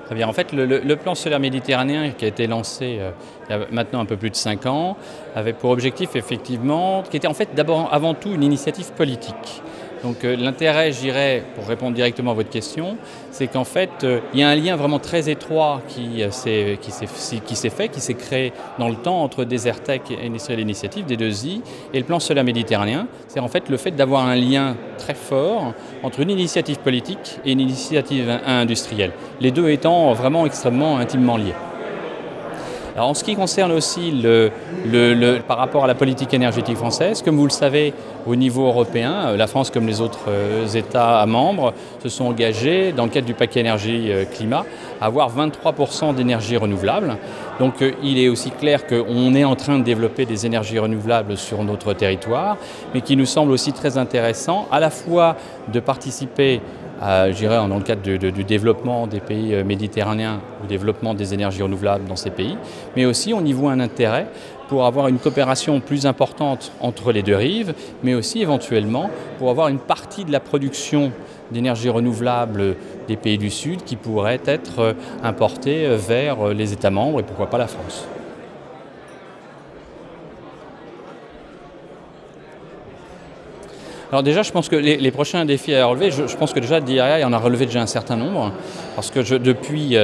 Très bien. En fait, le plan solaire méditerranéen qui a été lancé il y a maintenant un peu plus de 5 ans, avait pour objectif effectivement, qui était en fait d'abord avant tout une initiative politique. Donc l'intérêt, je dirais, pour répondre directement à votre question, c'est qu'en fait, il y a un lien vraiment très étroit qui s'est fait, qui s'est créé dans le temps entre Desertec et Industrielle Initiative, des deux I, et le plan solaire méditerranéen. C'est en fait le fait d'avoir un lien très fort entre une initiative politique et une initiative industrielle. Les deux étant vraiment extrêmement intimement liés. Alors en ce qui concerne aussi par rapport à la politique énergétique française, comme vous le savez, au niveau européen, la France comme les autres États membres se sont engagés dans le cadre du paquet énergie-climat à avoir 23% d'énergie renouvelable. Donc il est aussi clair qu'on est en train de développer des énergies renouvelables sur notre territoire, mais qu'il nous semble aussi très intéressant à la fois de participer je dirais, dans le cadre du développement des pays méditerranéens, au développement des énergies renouvelables dans ces pays, mais aussi on y voit un intérêt pour avoir une coopération plus importante entre les deux rives, mais aussi éventuellement pour avoir une partie de la production d'énergie renouvelable des pays du Sud qui pourrait être importée vers les États membres et pourquoi pas la France. Alors déjà, je pense que les prochains défis à relever, je pense que déjà DII en a relevé déjà un certain nombre, parce que depuis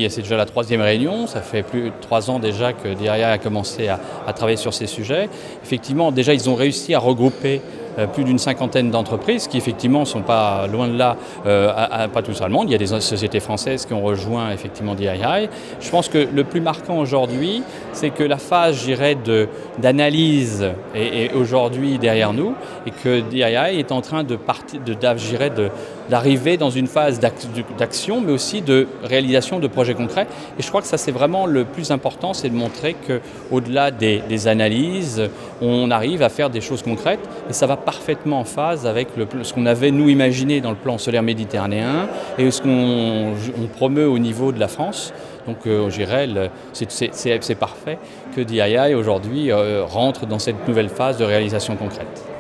c'est déjà la 3e réunion, ça fait plus de 3 ans déjà que DII a commencé à travailler sur ces sujets. Effectivement, déjà, ils ont réussi à regrouper plus d'une 50aine d'entreprises qui effectivement ne sont pas loin de là, pas tous allemandes. Il y a des sociétés françaises qui ont rejoint effectivement DII. Je pense que le plus marquant aujourd'hui, c'est que la phase, je dirais, d'analyse est aujourd'hui derrière nous et que DII est en train d'arriver dans une phase d'action, mais aussi de réalisation de projets concrets. Et je crois que ça, c'est vraiment le plus important, c'est de montrer qu'au-delà des analyses, on arrive à faire des choses concrètes et ça va parfaitement en phase avec ce qu'on avait nous imaginé dans le plan solaire méditerranéen et ce qu'on promeut au niveau de la France. Donc je dirais, c'est parfait que DII aujourd'hui rentre dans cette nouvelle phase de réalisation concrète.